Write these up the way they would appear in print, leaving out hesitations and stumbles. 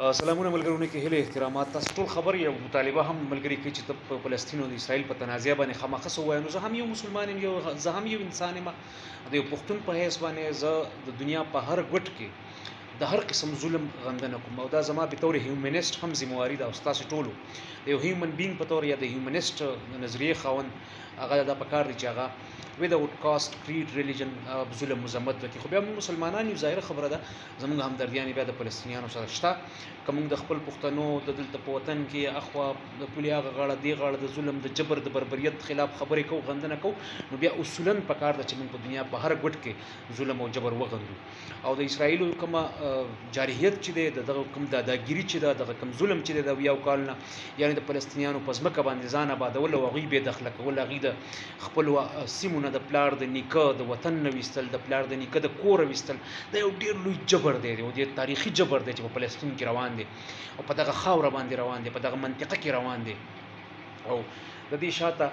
سلامونه ملګرونه کې هله احترامات تاسو ټول خبر یو مطالبه هم ملګری کې چې په فلسطین او د اسرایل په تنازع باندې خامخه سو وایو زه هم یو مسلمان یم زه هم یو انسان یم د یو پښتون په حیث باندې زه د دنیا په هر ګټ کې د هر قسم ظلم غندنه کوم او دا زما به تور هیومنست هم ذمہواری ده او تاسو ټولو د یو هیومن بینګ په تور یا د هیومنست نظریه خاون هغه د پکار دی چې هغه without caste creed religion ظلم مزمت وکړي خو بیا موږ مسلمانان یو ظاهر خبره ده زموږ همدردیان بیا د فلسطینیانو سره شته کوم د خپل پښتنو د دلته په وطن کې اخوا د پولیا غاړه دی غاړه د ظلم د جبر د بربریت خلاف خبرې کو غندنه کو نو بیا اصولا پکار ده چې موږ په دنیا په هر ګټ کې ظلم او جبر وغندو او د اسرایل کوم جارحیت چې د کوم داداګيري چې د کوم ظلم چې د یو کال نه یعنی د فلسطینیانو په ځمکه باندې ځان آبادول او غیبه دخل کول غیده خپل سیمونه د پلار د نیکه د وطن نوستل د پلار د نیکه د کور وستل د یو ډیر لوی جبر دی او د تاریخي جبر دی چې په فلسطین کې روان دي او په دغه خاور باندې روان دي په دغه منطقه کې روان دي او د دې شاته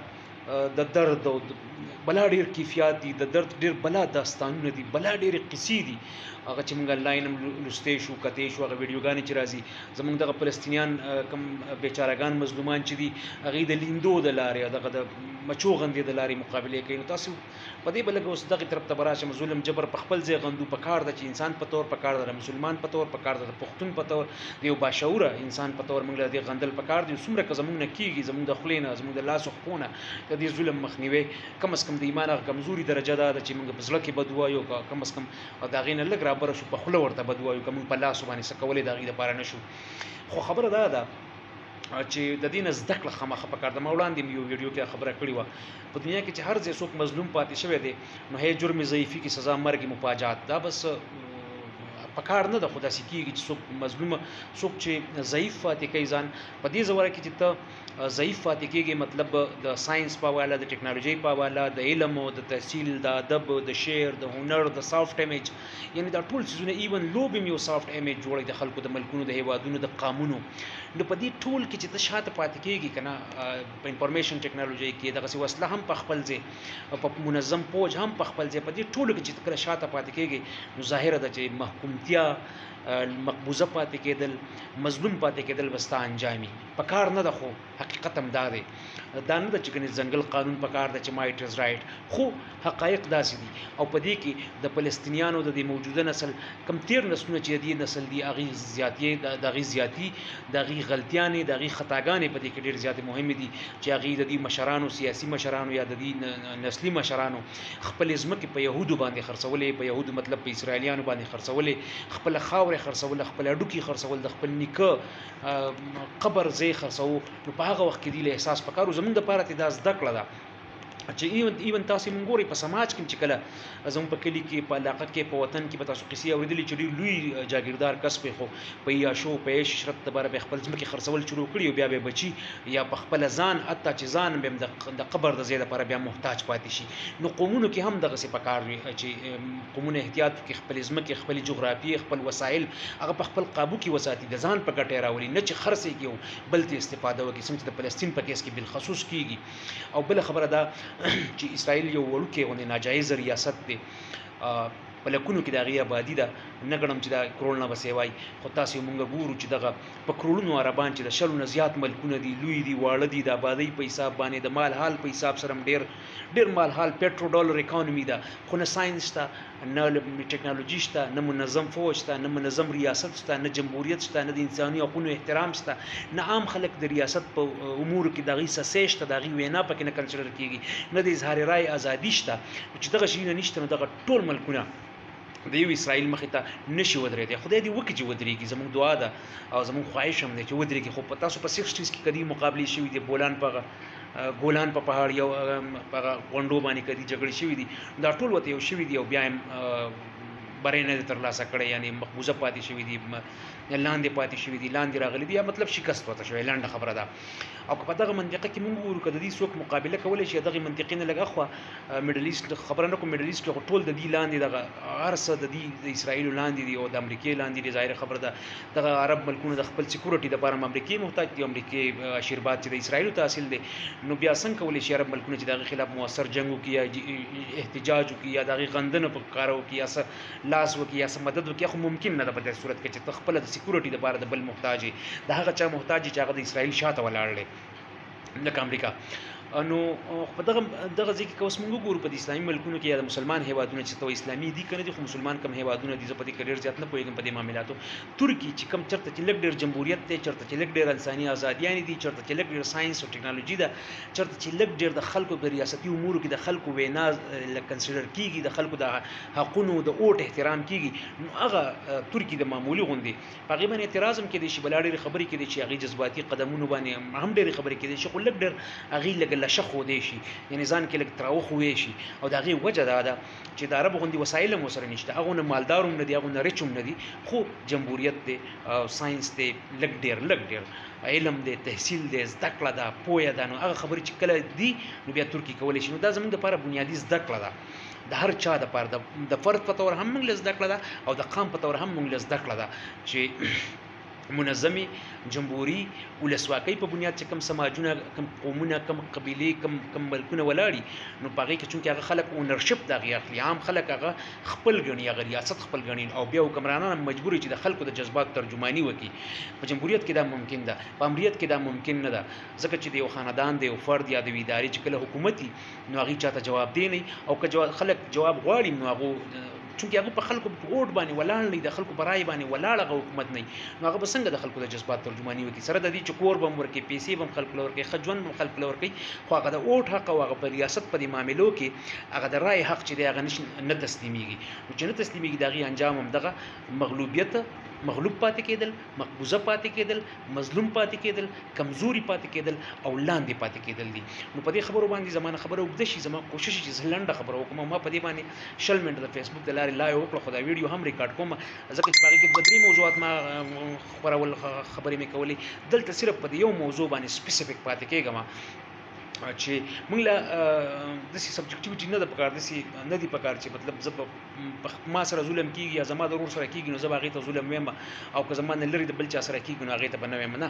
د درد او بلا ډیر کیفیت دي د درد ډیر بلا داستانونه دي بلا ډیر قصې دي هغه چې موږ لاینم لسته شو کته شو هغه ویډیوګانې چې راځي زمونږ دغه فلسطینیان کم بیچارهګان مظلومان چې دي هغه د لیندو د لارې دغه د مچو غندې د لارې مقابله کوي نو تاسو په دې بلګ اوس دغه طرف ته براشه ظلم جبر په خپل ځای غندو په کار د انسان په تور په کار د مسلمان په تور په کار د پښتون په تور د یو باشعوره انسان په تور موږ د غندل په کار دي څومره که زمونږ نه کیږي زمونږ د خلینو زمونږ د لاس خونه د دې ظلم مخنیوي کم از کم د ایمان کمزوري درجه ده چې موږ په ځل کې بدوایو کم از کم دا غینه لګ را بر شو په خله ورته بدوایو کوم په لاس باندې سکولې دا غي د پاره نشو خو خبره ده چې د دین زده کړه خامخه پکار د مولانا یو ویډیو کې خبره کړې و په دنیا کې چې هر ځای څوک مظلوم پاتې شوی دی نو هي جرم ضعیفی کې سزا مرګ مفاجات دا بس پکار نه د خدا سکیږي چې څوک مظلوم څوک چې ضعیف پاتې کوي ځان په دې زوره کې چې ته ضعیف پاتې کېږي مطلب د ساينس په والا د ټکنالوژي په والا د علم او د تحصیل د ادب د شعر د هنر د سافټ ایمیج یعنی دا ټول څیزونه ایون لوبم یو سافټ ایمیج جوړي د خلکو د ملکونو د هیوادونو د قانونو نو په دې ټول کې چې ته شاته پاتې کېږي کنه په انفارمیشن ټکنالوژي کې دغه وسله هم په خپل ځای په منظم پوج هم په خپل ځای په دې ټول کې چې ته شاته پاتې کېږي نو ظاهر ده چې محکومتیا مقبوضه پاتې کېدل مظلوم پاتې کېدل وستا انجامي پکار نه ده خو حقیقت هم دا دی دا نه ده چې کنه ځنګل قانون پکار ده چې مایټ از رائټ خو حقایق داسې دي او په دې کې د فلسطینیانو د موجوده نسل کم تیر نسلونه چې دی نسل دی اغي زیاتی د غي زیاتی د غي غلطیانې د غي خطاګانې په دې کې ډېر زیات مهم دي چې اغي د دې مشرانو سیاسي مشرانو یا د دې نسلي مشرانو خپل ځمکه په يهودو باندې خرڅولې په يهودو مطلب په اسرایلیانو باندې خرڅولې خپل خاور خرڅول خپل اډوکی خرڅول د خپل نیکه قبر زی خرڅو نو په هغه وخت کې دی له احساس پکارو زمونږ د پاره د زده کړه ده چې ایون تاسو مونږ ګوري په سماج کې چې کله زموږ په کلی کې په علاقه کې په وطن کې په تاسو قصې اوریدلې چې لوی جاګیردار کس په خو په یا شو په شرط د بار به خپل ځمکه خرڅول شروع کړي او بیا به بچي یا په خپل ځان اته چې ځان به د قبر د زیاده لپاره بیا محتاج پاتې شي نو قومونو کې هم دغه څه پکار وي چې قومونه احتیاط کې خپل ځمکه خپل جغرافي خپل وسایل هغه په خپل قابو کې وساتي د ځان په ګټه راولي نه چې خرڅي کیو بل ته استفاده وکړي څنګه د فلسطین په کیس کې بل خصوص کیږي او بل خبره ده چې اسرائیل یو وړوکی غونډه ناجایز ریاست دی په لکونو کې د غي آبادی ده نه غنم چې دا کرول نه وسیوای خو تاسو مونږ ګورو چې دغه په کرولونو عربان چې د شلو نه زیات ملکونه دي لوی دي واړه دي د آبادی په حساب باندې د مال حال په حساب سره ډیر مال حال پټرو ډالر اکانومي ده خو نه ساينس ته نه ټکنالوژي شته نه منظم فوج شته نه منظم ریاست شته نه جمهوریت شته نه د انساني حقوقو احترام شته نه عام خلک د ریاست په امور کې دغه سسې شته دغه وینا پکې نه کنسیډر کیږي نه د اظهار رائے ازادي شته چې دغه شی نه نشته نو دغه ټول ملکونه د یو اسرائیل مخې ته نشي ودرېدي خدای دې وکړي چې ودرېږي زموږ دعا ده او زموږ خواهش هم دی چې ودرېږي خو په تاسو په 60s کې کدي مقابله شوي دي ګولان په پهاړ یو په غونډو باندې کدي جګړې شوي دي دا ټول وته یو شوي دي او بیا برې نه تر لاسه کړي یعنی مقبوضه پاتې شوی دي لاندې پاتې شوی دي لاندې راغلي دي مطلب شکست وته شوی لاندې خبره ده او په دغه منطقه کې موږ ورو کده دي څوک مقابله کولای شي دغه منطقې نه لګه خو میډل ایست خبره نه کوم میډل ایست کې ټول د دې لاندې دغه ارسه د دې د اسرایل لاندې دي او د امریکای لاندې دي ظاهر خبره ده دغه عرب ملکونه د خپل سکیورټي لپاره امریکای محتاج دي امریکای آشیرباد چې د اسرایل تحصیل دي نو بیا څنګه کولای شي عرب ملکونه چې دغه خلاف موثر جنگ وکړي یا احتجاج وکړي یا دغه غندنه په کارو کې یا لاس وکي یا سم مدد وکي خو ممکن نه ده په دې صورت کې چې خپل د سکیورټي لپاره د بل محتاج د هغه چا محتاج چې هغه د اسرائیل شاته ولاړ دی لکه امریکا نو په دغه ځکه که اوس موږ ګورو په اسلامي ملکونو کې یا د مسلمان هیوادونو چې تو اسلامي دي کنه دي خو مسلمان کم هیوادونه دي زه په دې کډیر زیات نه پوهیږم په دې معاملاتو ترکی چې کم چرته چې لګ ډیر جمهوریت دی چرته چې لګ ډیر انساني ازادیان دي چرته چې لګ ډیر ساينس او ټکنالوژي ده چرته چې لګ ډیر د خلکو په ریاستي امور کې د خلکو وینا کنسیډر کیږي د خلکو د حقونو د اوټ احترام کیږي نو هغه ترکی د معمولی غوندي هغه باندې اعتراض هم کړي چې بلاړي خبرې کړي چې هغه جذباتي قدمونه باندې هم ډېری خبرې کړي چې خو لګ ډیر هغه لګ لشه خو دی شي یعنی ځان کې لګ تراوخ وې شي او دا غي وجه ده چې د عرب غوندي وسایل مو سره نشته هغه نه مالداروم نه دی هغه نه ریچوم نه دي خو جمهوریت دی او ساينس دی لګ ډیر علم دی تحصیل دی زده کړه ده پوهه ده نو هغه خبرې چې کله دی نو بیا ترکی کولای شي نو دا زموږ لپاره بنیادی زده کړه ده د هر چا د پاره د فرد په تور هم موږ زده کړه ده او د قام په تور هم موږ زده کړه ده چې منظمي جمهوری ولسواکۍ په بنیاد چې کم سماجونه کم قومونه کم قبیلې کم ملکونه ولاړی نو پاره کې چونکه هغه خلک اونرشپ د غي اخلي عام خلک هغه خپل غنی هغه ریاست خپل غنی او بیا حکمرانان مجبور چې د خلکو د جذبات ترجمانی وکي په جمهوریت کې دا ممکن ده په امریت کې دا ممکن نه ده ځکه چې د یو خاندان د یو فرد یا د ادارې چې کله حکومتي نو هغه چاته جواب دی نه او که خلک جواب غواړي نو هغه چونکه هغه په خلکو په ووټ باندې ولاړ نه د خلکو په رائے باندې ولاړ حکومت نه نو هغه بسنګ د خلکو د جذبات ترجمانی وکي سره د دې چکور بم ورکی پیسې بم خلک لور کې خجون بم خلک لور کې خو هغه د ووټ حق او هغه په ریاست په دې معاملو کې هغه د رائے حق چې دی هغه نه تسلیميږي نو چې نه تسلیميږي دغه انجام هم دغه مغلوبیت مغلوب پاتې کېدل مقبوضه پاتې کېدل مظلوم پاتې کېدل کمزوري پاتې کېدل او لاندې پاتې کېدل دي نو په دې خبرو باندې زمانه خبره وګد شي زما کوشش چې زلنده خبره وکم ما په دې باندې شل منټ د فیسبوک د لارې لایو وکړه خو دا ویډیو هم ریکارډ کوم ځکه چې باقي کې دوه درې موضوعات ما خبرول خبرې مې کولې دلته صرف په یو موضوع باندې سپیسیفیک پاتې کېږم چې موږ له داسې سبجکټیوټي نه ده پکار داسې نه دي پکار چې مطلب زه ما سره ظلم کېږي یا زما د ورور سره کېږي نو زه به هغې ته ظلم ویم او که زما نه لرې د بل چا سره کېږي نو هغې ته به نه ویم نه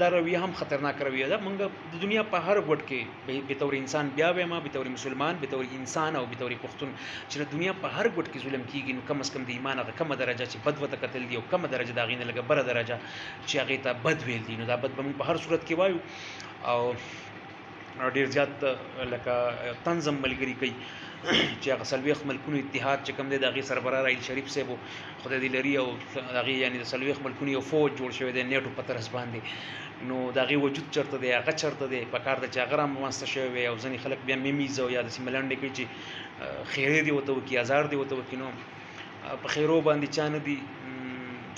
دا رویه هم خطرناک رویه ده موږ د دنیا په هر ګوټ کې بطور انسان بیا ویم بطور مسلمان بطور انسان او بطور پښتون چې د دنیا په هر ګوټ کې ظلم کېږي نو کم از کم د ایمان هغه کمه درجه چې بد ورته کتل دي او کمه درجه د هغې نه لږه بره درجه چې هغې ته بد ویل دي نو دا بد به موږ په هر صورت کې وایو او ډیر زیات لکه تنظیم ملګری کوي چې هغه سلويخ ملکونو اتحاد چې کوم دی د هغې سربراه رایل شریف صاحب خدای دې لري او د هغې یعنې د سلويخ ملکونو یو فوج جوړ شوی دی نیټو په طرز باندې نو د هغې وجود چېرته دی هغه چېرته دی په کار ده چې هغه رامنځته شوی وی او ځینې خلک بیا میمیز او یا داسې ملنډې کوي چې خیرې دې ورته وکړي ازار دې ورته وکړي نو په خیرو باندې چا نه دي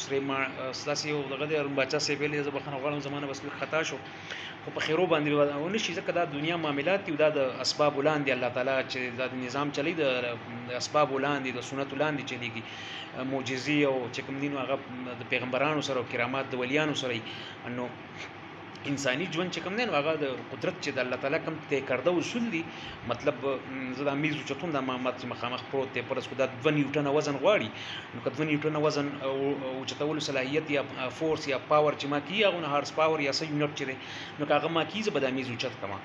ستاسې یو دغه دی باچا صاحب ویلي زه بخښنه غواړم زمانه بس لږ خطا شو خو په خیرو باندې ونه شي ځکه دا دنیا معاملات دي دا د اسباب لاندې الله تعالی چې دا نظام چلی د اسباب لاندې د سنت لاندې چلیږي معجزې او چې کوم دي نو هغه د پیغمبرانو سره او کرامات د ولیانو سره نو انساني ژوند چې کوم دی نو هغه د قدرت چې د الله تعالی کوم طے کرده اصول دي مطلب زه د میز اوچتون د محمد چې مخامخ پروت دی پرس خو دا 2 نیوټنه وزن غواړي نو که 2 نیوټنه وزن اوچتولو صلاحیت یا فورس یا پاور چې ما کیږي هغه هارس پاور یا سې یونټ چې دی نو که هغه ما کیږي زه به د میز اوچت کما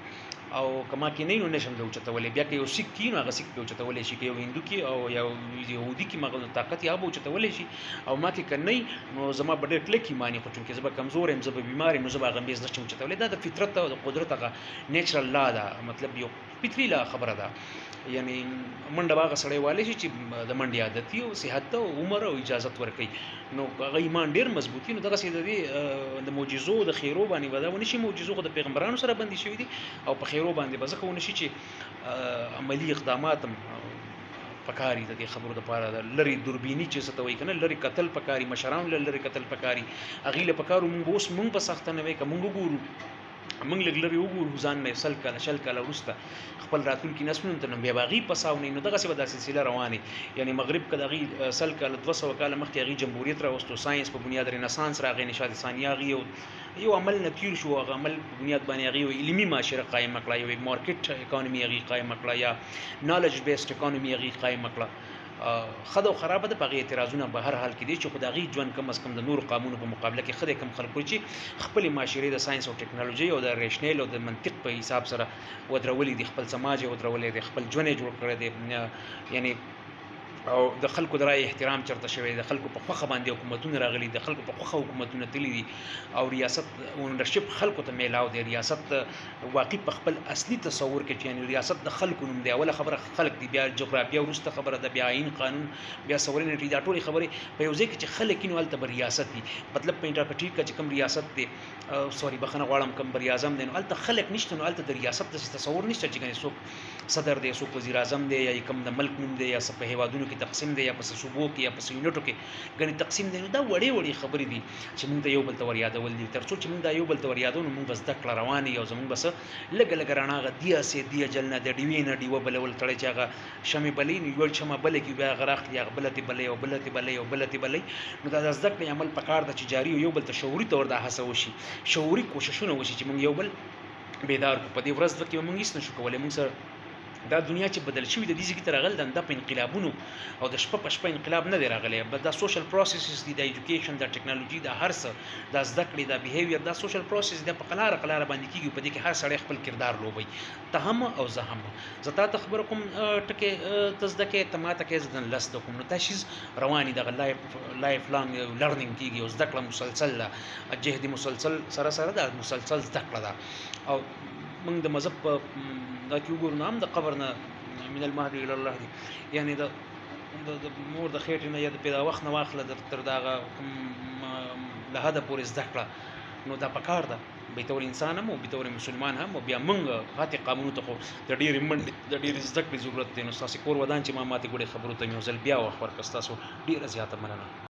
او کما کې نه نو نشم د اوچتولې بیا که یو سیک کی نو هغه سیک په اوچتولې شي که یو هندو کی او یو يهودي کی مغه طاقت یا به اوچتولې شي او ما کې کني نو زما بډې کلک مانی خو چونکه زما کمزور يم زما بیمار یم نو زما غمیز نشم اوچتولې دا د فطرت او د قدرت هغه نیچرل لا ده مطلب یو فطری لا خبره ده یعنی منډه باغ سړی والی شي چې د منډي عادت او صحت او عمر او اجازت ورکړي نو هغه ایمان ډیر مضبوطی نو دغه سید دی د معجزو د خیرو باندې ودا ونشي معجزو د پیغمبرانو سره باندې شوی دي او په خیرو باندې بزخه ونشي چې عملی اقدامات پکاري د دې خبرو د پاره لری دوربینی چې ستوي کنه لری قتل پکاري مشران لری قتل پکاري اغیله پکارو مونږ اوس مونږ په سخت نه وای کوم ګورو موږ لګ لري وګورو ځان نه سل کله شل کله ورسته خپل راتلونکي نسلونو ته نو بیا باغي پساونی نو دغه څه به د سلسله روانه یعنی مغرب کده غي سل کله 200 کاله مخکې غي جمهوریت راوستو ساينس په بنیاد رنسانس راغی نشاط ثانیه غي یو عمل نتیر شو هغه عمل په بنیاد باندې غي علمي معاشره قائم کړه یو مارکیټ اکانومي غي قائم کړه یا نالج بیسډ اکانومي غي قائم کړه خدای خرابه ده په اعتراضونه به هر حال کې دي چې خدای ژوند کم از کم د نور قانونو په مقابله کې خدای کم خلکو چې خپل معاشري د ساينس او ټکنالوژي او د ریشنل او د منطق په حساب سره ودرولې دي خپل سماج او ودرولې دي خپل ژوند جوړ کړی دي یعنی او د خلکو د رای احترام چرته شوی د خلکو په خوخه باندې حکومتونه راغلي د خلکو په خوخه حکومتونه تللي دي او ریاست اونرشپ خلکو ته میلاو دی ریاست واقعي په خپل اصلي تصور کې چې یعنی ریاست د خلکو نوم دی اوله خبره خلک دی بیا جغرافیه ورسته خبره ده بیا آئین قانون بیا سورینټي دا ټولې خبرې په یو ځای کې چې خلک نو الته ریاست دي مطلب په انټرپریټ کې چې کوم ریاست دی سوري بخنه غواړم کوم بر اعظم دی نو الته خلک نشته نو الته د ریاست د تصور نشته چې کني څوک صدر دی څوک وزیر اعظم دی یا کوم د ملک نوم دی یا په هیوادونو کې تقسیم دی یا په صوبو کې یا په یونټو کې غني تقسیم دی نو دا وړې خبرې دي چې موږ ته یو بل ته ور یادول دي ترڅو چې موږ دا یو بل ته ور یادو نو موږ بس د کړه رواني یو زموږ بس لګ رڼا غ دیا سي دی جلنه د ډیوی نه دیو بلول تړي چې هغه شمه بلې نیول شمه بلې کې بیا غراخ یا بلته بلې او بلته بلې او بلته بلې نو دا د ځکه عمل پکار د تجاري یو بل ته شعوري تور د هڅه وشي شعوري کوششونه وشي چې موږ یو بل بیدار کو په دې ورځ کې موږ هیڅ نشو کولای موږ سره دا دنیا چې بدل شوې د دې ځکه راغل د په انقلابونو او د شپه په شپه انقلاب نه دی راغلی بل دا سوشل پروسیسز دي د ایجوکیشن د ټیکنالوژي د هر څه د زده کړې د بیهیویر دا سوشل پروسیس د په قلاره باندې کیږي په دې کې هر سړی خپل کردار لوبي ته هم او زه هم زه ته خبر کوم ټکه تزده کې تماته کې زدن لست کوم نو تاسیز رواني د لایف لانګ لرنینګ کیږي او زده کړه مسلسل جهد مسلسل سره د مسلسل زده کړه دا او موږ د مذهب دا کې وګورو نام د قبر نه من المهدي الى الله دي یعنی د مور د خېټې نه یا د پیدا وخت نه واخله تر داغه له هدا پورې زده کړه نو دا پکار ده به تور انسان هم او به تور مسلمان هم او بیا موږ فاتح قانون ته خو د ډېر منډ د ډېر زده کړې ضرورت دی نو تاسو کور ودان چې ما ماته ګوډه خبرو ته مې ځل بیا وخت ورکستا سو ډېر زیاته مننه